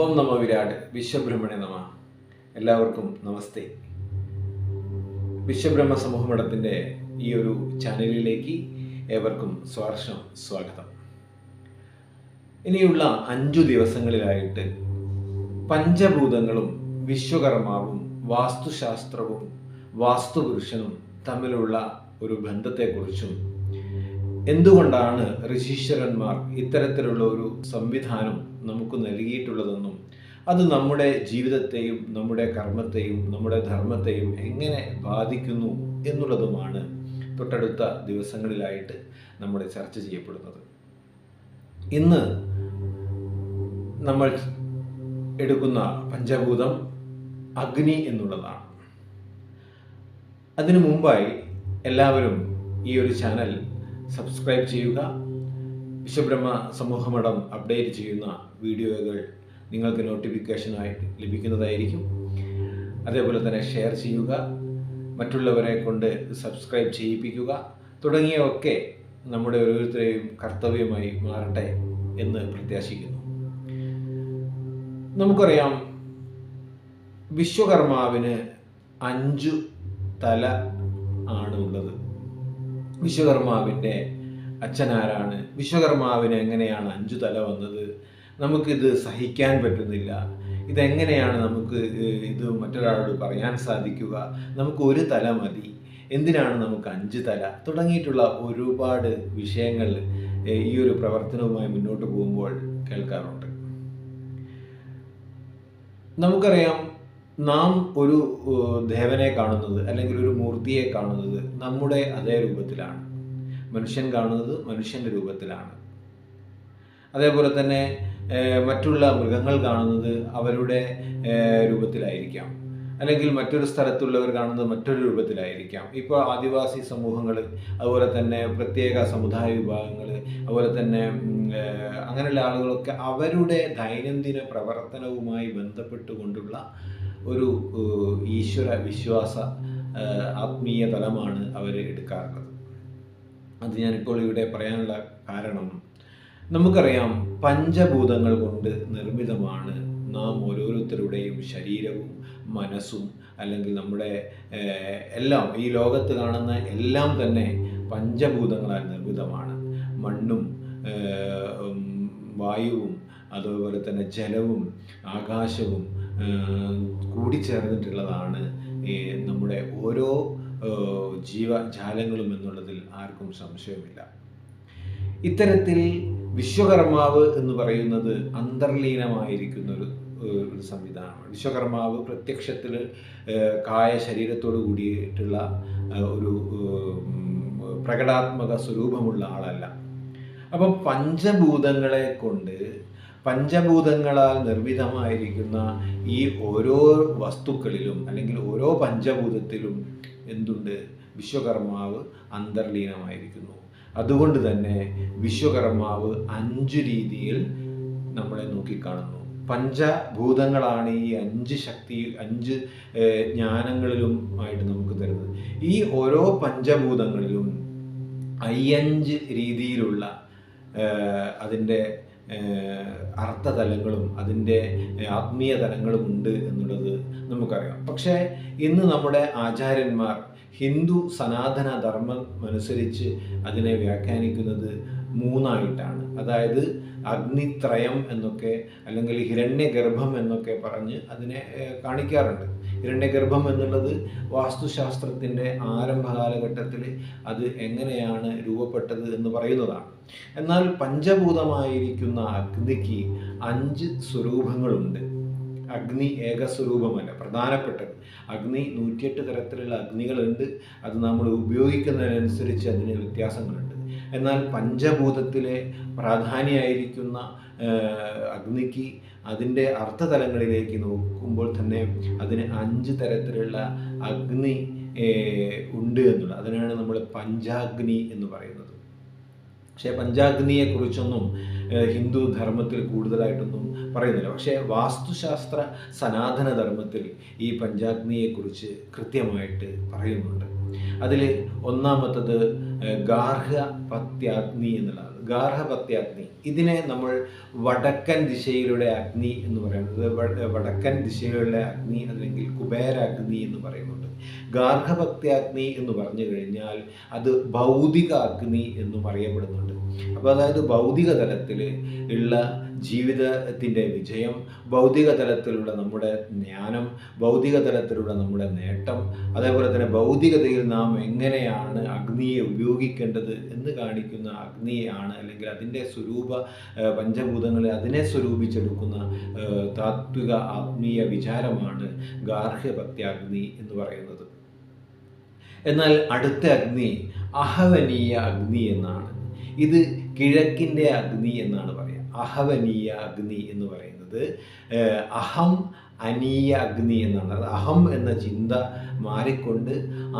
ഓം നമോ വിരാട് വിശ്വബ്രഹ്മണേ നമ. എല്ലാവർക്കും നമസ്തേ. വിശ്വബ്രഹ്മ സമൂഹമഠത്തിൻ്റെ ഈ ഒരു ചാനലിലേക്ക് ഏവർക്കും സ്വാർഷം സ്വാഗതം. ഇനിയുള്ള 5 ദിവസങ്ങളിലായിട്ട് പഞ്ചഭൂതങ്ങളും വിശ്വകർമാവും വാസ്തുശാസ്ത്രവും വാസ്തുപുരുഷനും തമ്മിലുള്ള ഒരു ബന്ധത്തെക്കുറിച്ചും എന്തുകൊണ്ടാണ് ഋഷീശ്വരന്മാർ ഇത്തരത്തിലുള്ള ഒരു സംവിധാനം നമുക്ക് നൽകിയിട്ടുള്ളതെന്നും അത് നമ്മുടെ ജീവിതത്തെയും നമ്മുടെ കർമ്മത്തെയും നമ്മുടെ ധർമ്മത്തെയും എങ്ങനെ ബാധിക്കുന്നു എന്നുള്ളതുമാണ് തൊട്ടടുത്ത ദിവസങ്ങളിലായിട്ട് നമ്മൾ ചർച്ച ചെയ്യപ്പെടുന്നത്. ഇന്ന് നമ്മൾ എടുക്കുന്ന പഞ്ചഭൂതം അഗ്നി എന്നുള്ളതാണ്. അതിനു മുമ്പായി എല്ലാവരും ഈ ഒരു ചാനൽ സബ്സ്ക്രൈബ് ചെയ്യുക. വിശ്വബ്രഹ്മ സമൂഹമഠം അപ്ഡേറ്റ് ചെയ്യുന്ന വീഡിയോകൾ നിങ്ങൾക്ക് നോട്ടിഫിക്കേഷനായിട്ട് ലഭിക്കുന്നതായിരിക്കും. അതേപോലെ തന്നെ ഷെയർ ചെയ്യുക, മറ്റുള്ളവരെ കൊണ്ട് സബ്സ്ക്രൈബ് ചെയ്യിപ്പിക്കുക തുടങ്ങിയവയൊക്കെ നമ്മുടെ ഓരോരുത്തരെയും കർത്തവ്യമായി മാറട്ടെ എന്ന് പ്രത്യാശിക്കുന്നു. നമുക്കറിയാം, വിശ്വകർമാവിന് 5 തല ആണ് ഉള്ളത്. വിശ്വകർമാവിൻ്റെ അച്ഛനാരാണ്? വിശ്വകർമാവിന് എങ്ങനെയാണ് 5 തല വന്നത്? നമുക്കിത് സഹിക്കാൻ പറ്റുന്നില്ല. ഇതെങ്ങനെയാണ് നമുക്ക് ഇത് മറ്റൊരാളോട് പറയാൻ സാധിക്കുക? നമുക്ക് 1 തല മതി, എന്തിനാണ് നമുക്ക് 5 തല? തുടങ്ങിയിട്ടുള്ള ഒരുപാട് വിഷയങ്ങൾ ഈ ഒരു പ്രവർത്തനവുമായി മുന്നോട്ട് പോകുമ്പോൾ കേൾക്കാറുണ്ട്. നമുക്കറിയാം, നാം ഒരു ദേവനെ കാണുന്നത് അല്ലെങ്കിൽ ഒരു മൂർത്തിയെ കാണുന്നത് നമ്മുടെ അതേ രൂപത്തിലാണ്. മനുഷ്യൻ കാണുന്നത് മനുഷ്യൻ്റെ രൂപത്തിലാണ്. അതേപോലെ തന്നെ മറ്റുള്ള മൃഗങ്ങൾ കാണുന്നത് അവരുടെ രൂപത്തിലായിരിക്കാം, അല്ലെങ്കിൽ മറ്റൊരു സ്ഥലത്തുള്ളവർ കാണുന്നത് മറ്റൊരു രൂപത്തിലായിരിക്കാം. ഇപ്പോൾ ആദിവാസി സമൂഹങ്ങൾ, അതുപോലെ തന്നെ പ്രത്യേക സമുദായ വിഭാഗങ്ങൾ, അതുപോലെ തന്നെ അങ്ങനെയുള്ള ആളുകളൊക്കെ അവരുടെ ദൈനംദിന പ്രവർത്തനവുമായി ബന്ധപ്പെട്ടുകൊണ്ടുള്ള ഒരു ഈശ്വര വിശ്വാസ ആത്മീയ തലമാണ് അവർ എടുക്കാറുള്ളത്. അത് ഞാനിപ്പോൾ ഇവിടെ പറയാനുള്ള കാരണം, നമുക്കറിയാം, പഞ്ചഭൂതങ്ങൾ കൊണ്ട് നിർമ്മിതമാണ് നാം ഓരോരുത്തരുടെയും ശരീരവും മനസ്സും, അല്ലെങ്കിൽ നമ്മുടെ എല്ലാം, ഈ ലോകത്ത് കാണുന്ന എല്ലാം തന്നെ പഞ്ചഭൂതങ്ങളാൽ നിർമ്മിതമാണ്. മണ്ണും വായുവും അതുപോലെ തന്നെ ജലവും ആകാശവും കൂടിച്ചേർന്നിട്ടുള്ളതാണ് നമ്മുടെ ഓരോ ജീവജാലങ്ങളും എന്നുള്ളതിൽ ആർക്കും സംശയമില്ല. ഇത്തരത്തിൽ വിശ്വകർമാവ് എന്ന് പറയുന്നത് അന്തർലീനമായിരിക്കുന്ന ഒരു സംവിധാനമാണ്. വിശ്വകർമാവ് പ്രത്യക്ഷത്തിൽ കായ ശരീരത്തോട് കൂടിയിട്ടുള്ള ഒരു പ്രകടാത്മക സ്വരൂപമുള്ള ആളല്ല. അപ്പം പഞ്ചഭൂതങ്ങളെ കൊണ്ട്, പഞ്ചഭൂതങ്ങളാൽ നിർമ്മിതമായിരിക്കുന്ന ഈ ഓരോ വസ്തുക്കളിലും അല്ലെങ്കിൽ ഓരോ പഞ്ചഭൂതത്തിലും എന്തുണ്ട്? വിശ്വകർമാവ് അന്തർലീനമായിരിക്കുന്നു. അതുകൊണ്ട് തന്നെ വിശ്വകർമാവ് 5 രീതിയിൽ നമ്മളെ നോക്കിക്കാണുന്നു. പഞ്ചഭൂതങ്ങളാണ് ഈ 5 ശക്തി, 5 ജ്ഞാനങ്ങളിലും ആയിട്ട് നമുക്ക് തരുന്നത്. ഈ ഓരോ പഞ്ചഭൂതങ്ങളിലും 5 രീതിയിലുള്ള അതിൻ്റെ അർത്ഥതലങ്ങളും അതിൻ്റെ ആത്മീയ തലങ്ങളും ഉണ്ട് എന്നുള്ളത് നമുക്കറിയാം. പക്ഷേ ഇന്ന് നമ്മുടെ ആചാര്യന്മാർ ഹിന്ദു സനാതന ധർമ്മം അനുസരിച്ച് അതിനെ വ്യാഖ്യാനിക്കുന്നത് 3ആയിട്ടാണ്. അതായത് അഗ്നിത്രയം എന്നൊക്കെ, അല്ലെങ്കിൽ ഹിരണ്യഗർഭം എന്നൊക്കെ പറഞ്ഞ് അതിനെ കാണിക്കാറുണ്ട്. ഹിരണ്യഗർഭം എന്നുള്ളത് വാസ്തുശാസ്ത്രത്തിൻ്റെ ആരംഭ കാലഘട്ടത്തിൽ അത് എങ്ങനെയാണ് രൂപപ്പെട്ടത് എന്ന് പറയുന്നതാണ്. എന്നാൽ പഞ്ചഭൂതമായിരിക്കുന്ന അഗ്നിക്ക് 5 സ്വരൂപങ്ങളുണ്ട്. അഗ്നി ഏകസ്വരൂപമല്ല, പ്രധാനപ്പെട്ടത്. അഗ്നി 108 തരത്തിലുള്ള അഗ്നികളുണ്ട്. അത് നമ്മൾ ഉപയോഗിക്കുന്നതിനനുസരിച്ച് അതിന് വ്യത്യാസങ്ങളുണ്ട്. എന്നാൽ പഞ്ചഭൂതത്തിലെ പ്രാധാന്യമായിരിക്കുന്ന അഗ്നിക്ക് അതിൻ്റെ അർത്ഥതലങ്ങളിലേക്ക് നോക്കുമ്പോൾ തന്നെ അതിന് 5 തരത്തിലുള്ള അഗ്നി ഉണ്ട് എന്നുള്ളത്. അതിനാണ് നമ്മൾ പഞ്ചാഗ്നി എന്ന് പറയുന്നത്. പക്ഷേ പഞ്ചാഗ്നിയെക്കുറിച്ചൊന്നും ഹിന്ദു ധർമ്മത്തിൽ കൂടുതലായിട്ടൊന്നും പറയുന്നില്ല. പക്ഷേ വാസ്തുശാസ്ത്ര സനാതന ധർമ്മത്തിൽ ഈ പഞ്ചാഗ്നിയെക്കുറിച്ച് കൃത്യമായിട്ട് പറയുന്നുണ്ട്. അതിൽ ഒന്നാമത്തത് ഗാർഹപത്യാഗ്നി എന്നുള്ളതാണ്. ഗാർഹപത്യാഗ്നി. ഇതിനെ നമ്മൾ വടക്കൻ ദിശയിലുള്ള അഗ്നി എന്ന് പറയുന്നത്, വടക്കൻ ദിശയിലുള്ള അഗ്നി അല്ലെങ്കിൽ കുബേരാഗ്നി എന്ന് പറയുന്നുണ്ട്. ഗാർഹപത്യാഗ്നി എന്ന് പറഞ്ഞു കഴിഞ്ഞാൽ അത് ഭൗതിക അഗ്നി എന്നും അറിയപ്പെടുന്നുണ്ട്. അപ്പോൾ അതായത് ഭൗതിക തലത്തിൽ ഉള്ള ജീവിതത്തിൻ്റെ വിജയം, ഭൗതിക തലത്തിലുള്ള നമ്മുടെ ജ്ഞാനം, ഭൗതിക തലത്തിലുള്ള നമ്മുടെ നേട്ടം, അതേപോലെ തന്നെ ഭൗതികതയിൽ നാം എങ്ങനെയാണ് അഗ്നിയെ ഉപയോഗിക്കേണ്ടത് എന്ന് കാണിക്കുന്ന അഗ്നിയാണ്, അല്ലെങ്കിൽ അതിൻ്റെ സ്വരൂപ പഞ്ചഭൂതങ്ങളെ അതിനെ സ്വരൂപിച്ചെടുക്കുന്ന താത്വിക ആത്മീയ വിചാരമാണ് ഗാർഹ്യപത്യാഗ്നി എന്ന് പറയുന്നത്. എന്നാൽ അടുത്ത അഗ്നി അഹവനീയ അഗ്നി എന്നാണ്. ഇത് കിഴക്കിൻ്റെ അഗ്നി എന്നാണ് പറയുക. അഹവനീയ അഗ്നി എന്ന് പറയുന്നത് അഹം അനീയ അഗ്നി എന്നാണ്. അത് അഹം എന്ന ചിന്ത മാറിക്കൊണ്ട്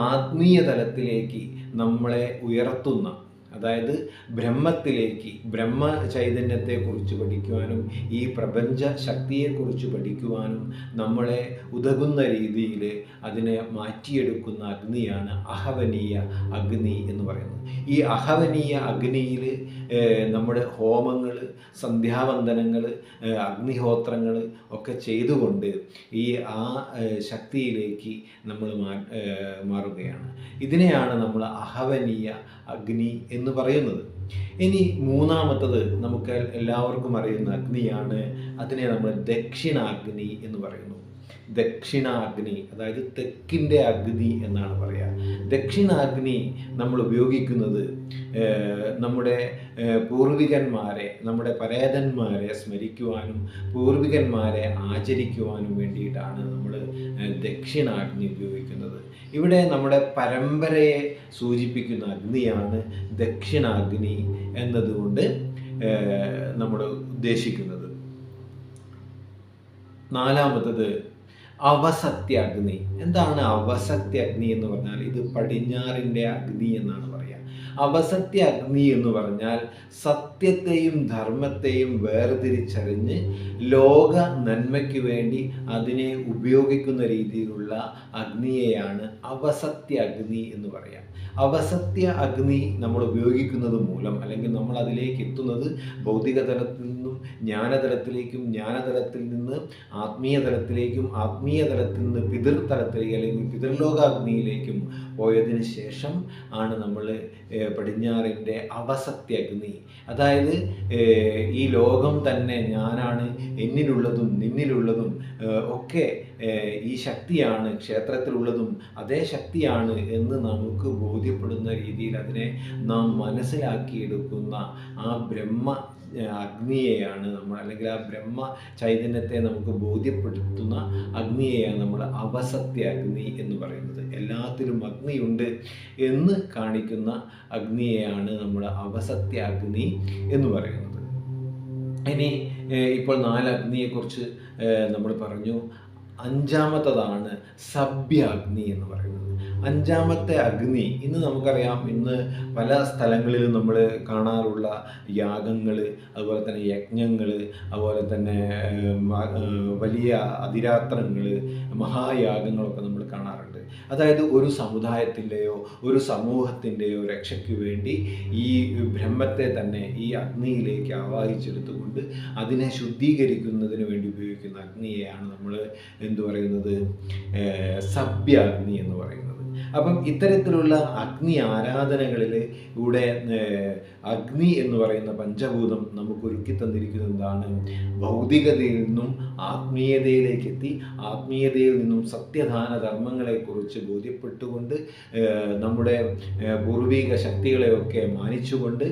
ആത്മീയ തലത്തിലേക്ക് നമ്മളെ ഉയർത്തുന്ന, അതായത് ബ്രഹ്മത്തിലേക്ക്, ബ്രഹ്മ ചൈതന്യത്തെക്കുറിച്ച് പഠിക്കുവാനും ഈ പ്രപഞ്ച ശക്തിയെക്കുറിച്ച് പഠിക്കുവാനും നമ്മളെ ഉതകുന്ന രീതിയിൽ അതിനെ മാറ്റിയെടുക്കുന്ന അഗ്നിയാണ് അഹവനീയ അഗ്നി എന്ന് പറയുന്നത്. ഈ അഹവനീയ അഗ്നിയിൽ നമ്മുടെ ഹോമങ്ങൾ, സന്ധ്യാവന്ദനങ്ങൾ, അഗ്നിഹോത്രങ്ങൾ ഒക്കെ ചെയ്തുകൊണ്ട് ആ ശക്തിയിലേക്ക് നമ്മൾ മാറുകയാണ്. ഇതിനെയാണ് നമ്മൾ അഹവനീയ അഗ്നി എന്ന് പറയുന്നത്. ഇനി മൂന്നാമത്തത് നമുക്ക് എല്ലാവർക്കും അറിയുന്ന അഗ്നിയാണ്. അതിനെ നമ്മൾ ദക്ഷിണാഗ്നി എന്ന് പറയുന്നു. ദക്ഷിണാഗ്നി അതായത് തെക്കിൻ്റെ അഗ്നി എന്നാണ് പറയുക. ദക്ഷിണാഗ്നി നമ്മൾ ഉപയോഗിക്കുന്നത് നമ്മുടെ പൂർവികന്മാരെ, നമ്മുടെ പരേതന്മാരെ സ്മരിക്കുവാനും പൂർവികന്മാരെ ആചരിക്കുവാനും വേണ്ടിയിട്ടാണ് നമ്മൾ ദക്ഷിണാഗ്നി ഉപയോഗിക്കുന്നത്. ഇവിടെ നമ്മുടെ പരമ്പരയെ സൂചിപ്പിക്കുന്ന അഗ്നിയാണ് ദക്ഷിണാഗ്നി എന്നതുകൊണ്ട് നമ്മൾ ഉദ്ദേശിക്കുന്നത്. നാലാമത്തത് അവസത്യാഗ്നി. എന്താണ് അവസത്യാഗ്നി എന്ന് പറഞ്ഞാൽ? ഇത് പടിഞ്ഞാറിൻ്റെ അഗ്നി എന്നാണ് പറയുക. അവസത്യ അഗ്നി എന്ന് പറഞ്ഞാൽ സത്യത്തെയും ധർമ്മത്തെയും വേർതിരിച്ചറിഞ്ഞ് ലോക നന്മയ്ക്ക് വേണ്ടി അതിനെ ഉപയോഗിക്കുന്ന രീതിയിലുള്ള അഗ്നിയെയാണ് അവസത്യ അഗ്നി എന്ന് പറയാം. അവസത്യ അഗ്നി നമ്മൾ ഉപയോഗിക്കുന്നത് മൂലം, അല്ലെങ്കിൽ നമ്മൾ അതിലേക്ക് എത്തുന്നത് ഭൗതിക തലത്തിൽ നിന്നും ജ്ഞാനതലത്തിലേക്കും, ജ്ഞാനതലത്തിൽ നിന്ന് ആത്മീയ തലത്തിലേക്കും, ആത്മീയ തലത്തിൽ നിന്ന് പിതൃതലത്തിലേക്ക് അല്ലെങ്കിൽ പിതൃലോകാഗ്നിയിലേക്കും പോയതിന് ശേഷം ആണ് നമ്മൾ പടിഞ്ഞാറിൻ്റെ അവസത്യ അഗ്നി. അതായത് ഈ ലോകം തന്നെ ഞാനാണ്, എന്നിലുള്ളതും നിന്നിലുള്ളതും ഒക്കെ ഈ ശക്തിയാണ്, ക്ഷേത്രത്തിലുള്ളതും അതേ ശക്തിയാണ് എന്ന് നമുക്ക് ബോധ്യപ്പെടുന്ന രീതിയിൽ അതിനെ നാം മനസ്സിലാക്കിയെടുക്കുന്ന ആ ബ്രഹ്മ അഗ്നിയെയാണ് നമ്മൾ, അല്ലെങ്കിൽ ആ ബ്രഹ്മ ചൈതന്യത്തെ നമുക്ക് ബോധ്യപ്പെടുത്തുന്ന അഗ്നിയെയാണ് നമ്മൾ അവസത്യ അഗ്നി എന്ന് പറയുന്നത്. എല്ലാത്തിലും അഗ്നിയുണ്ട് എന്ന് കാണിക്കുന്ന അഗ്നിയെയാണ് നമ്മൾ അവസത്യ അഗ്നി എന്ന് പറയുന്നത്. ഇനി ഇപ്പോൾ 4 അഗ്നിയെക്കുറിച്ച് നമ്മൾ പറഞ്ഞു. അഞ്ചാമത്തതാണ് സഭ്യാഗ്നി എന്ന് പറയുന്നത്. അഞ്ചാമത്തെ അഗ്നി ഇന്ന് നമുക്കറിയാം, ഇന്ന് പല സ്ഥലങ്ങളിലും നമ്മൾ കാണാറുള്ള യാഗങ്ങൾ, അതുപോലെ തന്നെ യജ്ഞങ്ങൾ, അതുപോലെ തന്നെ വലിയ അതിരാത്രങ്ങൾ, മഹായാഗങ്ങളൊക്കെ നമ്മൾ കാണാറുണ്ട്. അതായത് ഒരു സമുദായത്തിൻ്റെയോ ഒരു സമൂഹത്തിൻ്റെയോ രക്ഷയ്ക്ക് വേണ്ടി ഈ ബ്രഹ്മത്തെ തന്നെ ഈ അഗ്നിയിലേക്ക് ആവാഹിച്ചെടുത്തുകൊണ്ട് അതിനെ ശുദ്ധീകരിക്കുന്നതിന് വേണ്ടി ഉപയോഗിക്കുന്ന അഗ്നിയെയാണ് നമ്മൾ എന്തു പറയുന്നത്? സഭ്യാഗ്നി എന്ന് പറയുന്നത്. അപ്പം ഇത്തരത്തിലുള്ള അഗ്നി ആരാധനകളിൽ കൂടെ അഗ്നി എന്ന് പറയുന്ന പഞ്ചഭൂതം നമുക്ക് ഒരുക്കി തന്നിരിക്കുന്നതാണ് ഭൗതികതയിൽ നിന്നും ആത്മീയതയിലേക്ക് എത്തി, ആത്മീയതയിൽ നിന്നും സത്യദാന ധർമ്മങ്ങളെക്കുറിച്ച് ബോധ്യപ്പെട്ടുകൊണ്ട് നമ്മുടെ പൂർവിക ശക്തികളെയൊക്കെ മാനിച്ചുകൊണ്ട്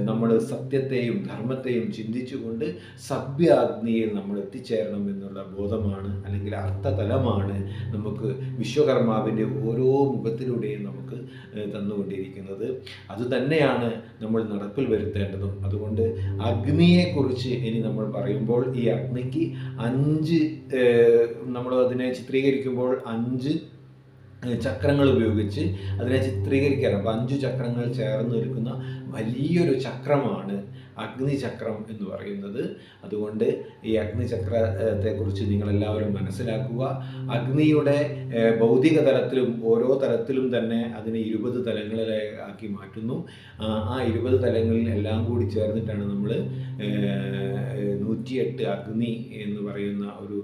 നമ്മൾ സത്യത്തെയും ധർമ്മത്തെയും ചിന്തിച്ചുകൊണ്ട് സഭ്യാഗ്നിയിൽ നമ്മൾ എത്തിച്ചേരണം എന്നുള്ള ബോധമാണ്, അല്ലെങ്കിൽ അർത്ഥതലമാണ് നമുക്ക് വിശ്വകർമാവിൻ്റെ ഓരോ മുഖത്തിലൂടെയും നമുക്ക് തന്നുകൊണ്ടിരിക്കുന്നത്. അതുതന്നെയാണ് നമ്മൾ നടപ്പിൽ വരുത്തേണ്ടതും. അതുകൊണ്ട് അഗ്നിയെക്കുറിച്ച് ഇനി നമ്മൾ പറയുമ്പോൾ ഈ അഗ്നിക്ക് 5 നമ്മൾ അതിനെ ചിത്രീകരിക്കുമ്പോൾ 5 ചക്രങ്ങൾ ഉപയോഗിച്ച് അതിനെ ചിത്രീകരിക്കാറ്. അപ്പോൾ 5 ചക്രങ്ങൾ ചേർന്ന് നിൽക്കുന്ന വലിയൊരു ചക്രമാണ് അഗ്നിചക്രം എന്ന് പറയുന്നത്. അതുകൊണ്ട് ഈ അഗ്നിചക്രത്തെക്കുറിച്ച് നിങ്ങളെല്ലാവരും മനസ്സിലാക്കുക. അഗ്നിയുടെ ഭൗതിക തലത്തിലും ഓരോ തലത്തിലും തന്നെ അതിനെ 20 തലങ്ങളിലാക്കി മാറ്റുന്നു. ആ 20 തലങ്ങളിൽ എല്ലാം കൂടി ചേർന്നിട്ടാണ് നമ്മൾ 108 അഗ്നി എന്ന് പറയുന്ന ഒരു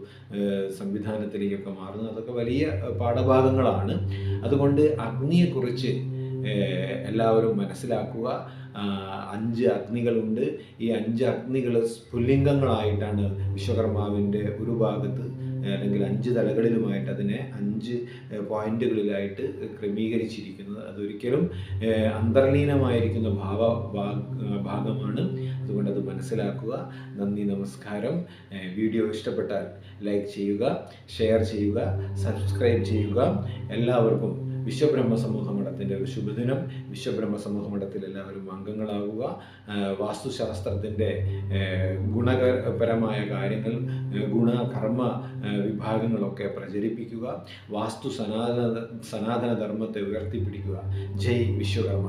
സംവിധാനത്തിലേക്കൊക്കെ മാറുന്നത്. അതൊക്കെ വലിയ പാഠഭാഗങ്ങളാണ്. അതുകൊണ്ട് അഗ്നിയെക്കുറിച്ച് എല്ലാവരും മനസ്സിലാക്കുക. 5 അഗ്നികളുണ്ട്. ഈ 5 അഗ്നികൾ സ്ഫുല്ലിംഗങ്ങളായിട്ടാണ് വിശ്വകർമാവിൻ്റെ ഒരു ഭാഗത്ത് അല്ലെങ്കിൽ 5 തലകളിലുമായിട്ട് അതിനെ 5 പോയിന്റുകളിലായിട്ട് ക്രമീകരിച്ചിരിക്കുന്നത്. അതൊരിക്കലും അന്തർലീനമായിരിക്കുന്ന ഭാഗമാണ്. അതുകൊണ്ട് അത് മനസ്സിലാക്കുക. നന്ദി, നമസ്കാരം. വീഡിയോ ഇഷ്ടപ്പെട്ടാൽ ലൈക്ക് ചെയ്യുക, ഷെയർ ചെയ്യുക, സബ്സ്ക്രൈബ് ചെയ്യുക. എല്ലാവർക്കും വിശ്വബ്രഹ്മ സമൂഹ മഠത്തിൻ്റെ ഒരു ശുഭദിനം. വിശ്വബ്രഹ്മ സമൂഹ മഠത്തിൽ എല്ലാവരും അംഗങ്ങളാവുക. വാസ്തുശാസ്ത്രത്തിൻ്റെ ഗുണപരമായ കാര്യങ്ങൾ, ഗുണകർമ്മ വിഭാഗങ്ങളൊക്കെ പ്രചരിപ്പിക്കുക. സനാതന ധർമ്മത്തെ ഉയർത്തിപ്പിടിക്കുക. ജയ് വിശ്വകർമ്മ.